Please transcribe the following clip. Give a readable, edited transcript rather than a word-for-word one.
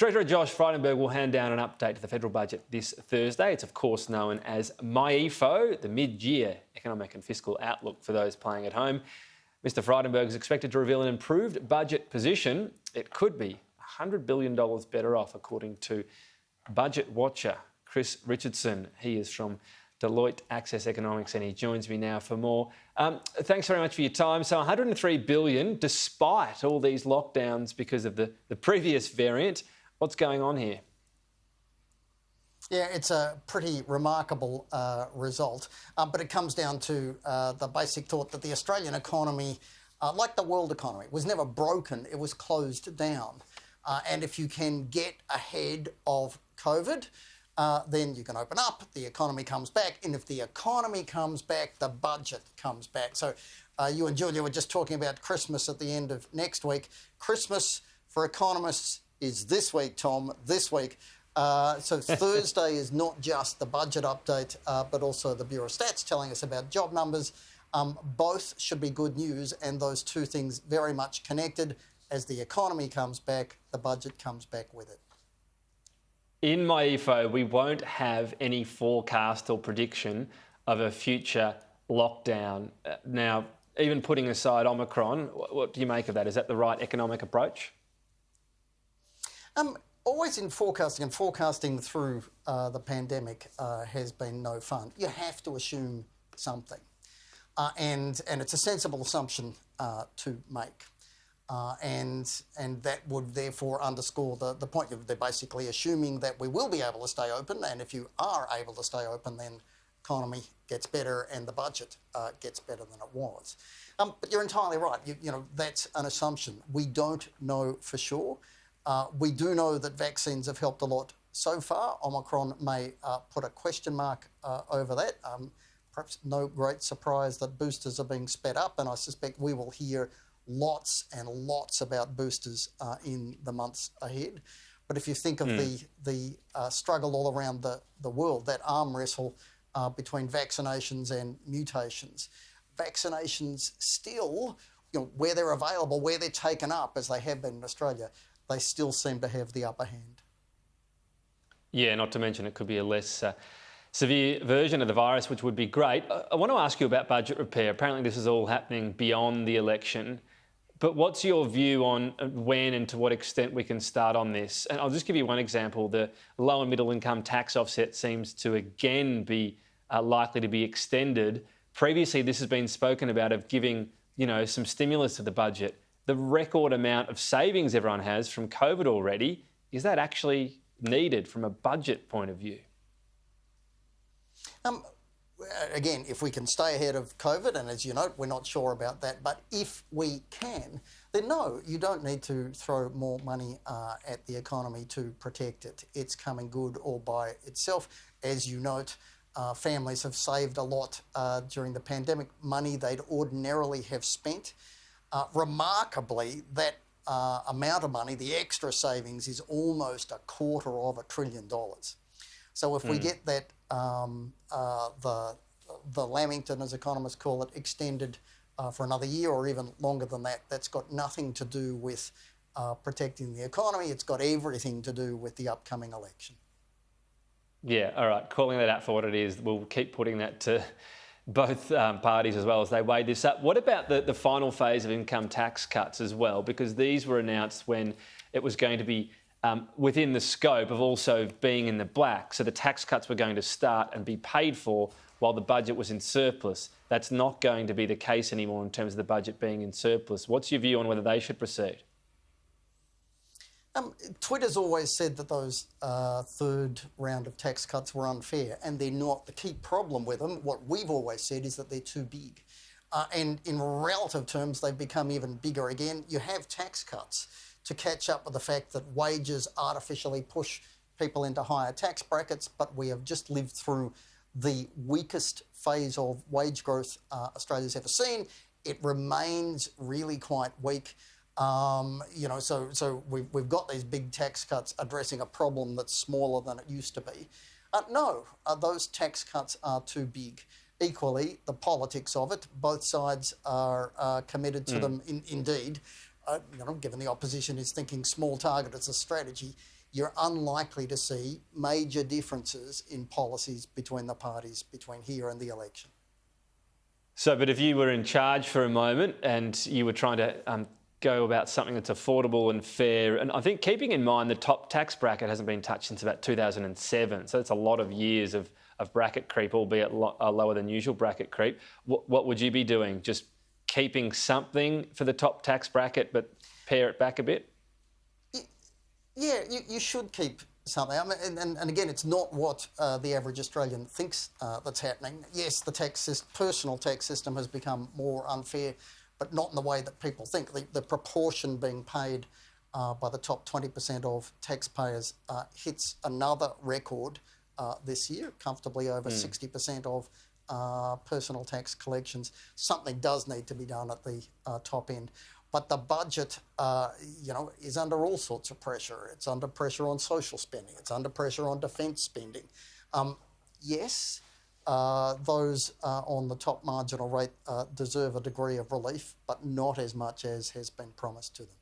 Treasurer Josh Frydenberg will hand down an update to the federal budget this Thursday. It's of course known as MyEFO, the mid-year economic and fiscal outlook for those playing at home. Mr Frydenberg is expected to reveal an improved budget position. It could be $100 billion better off, according to budget watcher Chris Richardson. He is from Deloitte Access Economics and he joins me now for more. Thanks very much for your time. So $103 billion, despite all these lockdowns because of the previous variant. What's going on here? Yeah, it's a pretty remarkable result, but it comes down to the basic thought that the Australian economy, like the world economy, was never broken, it was closed down. And if you can get ahead of COVID, then you can open up, the economy comes back, and if the economy comes back, the budget comes back. So you and Julia were just talking about Christmas at the end of next week. Christmas for economists is this week, Tom, this week. So Thursday is not just the budget update, but also the Bureau of Stats telling us about job numbers. Both should be good news, and those two things very much connected. As the economy comes back, the budget comes back with it. In MyEFO, we won't have any forecast or prediction of a future lockdown. Now, even putting aside Omicron, what do you make of that? Is that the right economic approach? Always in forecasting, and forecasting through the pandemic has been no fun. You have to assume something, and it's a sensible assumption to make. And that would therefore underscore the point. They're basically assuming that we will be able to stay open, and if you are able to stay open, then economy gets better and the budget gets better than it was. But you're entirely right. You know, that's an assumption. We don't know for sure. We do know that vaccines have helped a lot so far. Omicron may put a question mark over that. Perhaps no great surprise that boosters are being sped up, and I suspect we will hear lots and lots about boosters in the months ahead. But if you think of the struggle all around the world, that arm wrestle between vaccinations and mutations, vaccinations still, where they're available, where they're taken up, as they have been in Australia, they still seem to have the upper hand. Yeah, not to mention it could be a less severe version of the virus, which would be great. I want to ask you about budget repair. Apparently this is all happening beyond the election. But what's your view on when and to what extent we can start on this? And I'll just give you one example. The low and middle income tax offset seems to again be likely to be extended. Previously, this has been spoken about of giving, some stimulus to the budget. The record amount of savings everyone has from COVID already, is that actually needed from a budget point of view? Again, if we can stay ahead of COVID, and as you know, we're not sure about that, but if we can, then no, you don't need to throw more money at the economy to protect it. It's coming good all by itself. As you note, families have saved a lot during the pandemic, money they'd ordinarily have spent. Remarkably, that amount of money, the extra savings, is almost $250 billion. So if we get that, the Lamington, as economists call it, extended for another year or even longer than that, that's got nothing to do with protecting the economy. It's got everything to do with the upcoming election. Yeah, all right. Calling that out for what it is. We'll keep putting that to both parties as well as they weigh this up. What about the final phase of income tax cuts as well? Because these were announced when it was going to be within the scope of also being in the black. So the tax cuts were going to start and be paid for while the budget was in surplus. That's not going to be the case anymore in terms of the budget being in surplus. What's your view on whether they should proceed? Twitter's always said that those third round of tax cuts were unfair, and they're not. The key problem with them, what we've always said, is that they're too big. And in relative terms, they've become even bigger again. You have tax cuts to catch up with the fact that wages artificially push people into higher tax brackets, but we have just lived through the weakest phase of wage growth Australia's ever seen. It remains really quite weak. So we've got these big tax cuts addressing a problem that's smaller than it used to be. No, those tax cuts are too big. Equally, the politics of it, both sides are committed to them indeed. Given the opposition is thinking small target as a strategy, you're unlikely to see major differences in policies between the parties between here and the election. So, but if you were in charge for a moment and you were trying to go about something that's affordable and fair, and I think keeping in mind the top tax bracket hasn't been touched since about 2007, so it's a lot of years of bracket creep, albeit lower than usual bracket creep. What would you be doing? Just keeping something for the top tax bracket but pare it back a bit? Yeah, you should keep something. I mean, and again, it's not what the average Australian thinks that's happening. Yes, the personal tax system has become more unfair, but not in the way that people think. The proportion being paid by the top 20% of taxpayers hits another record this year, comfortably over 60% of personal tax collections. Something does need to be done at the top end. But the budget, is under all sorts of pressure. It's under pressure on social spending. It's under pressure on defence spending. Yes, those on the top marginal rate deserve a degree of relief, but not as much as has been promised to them.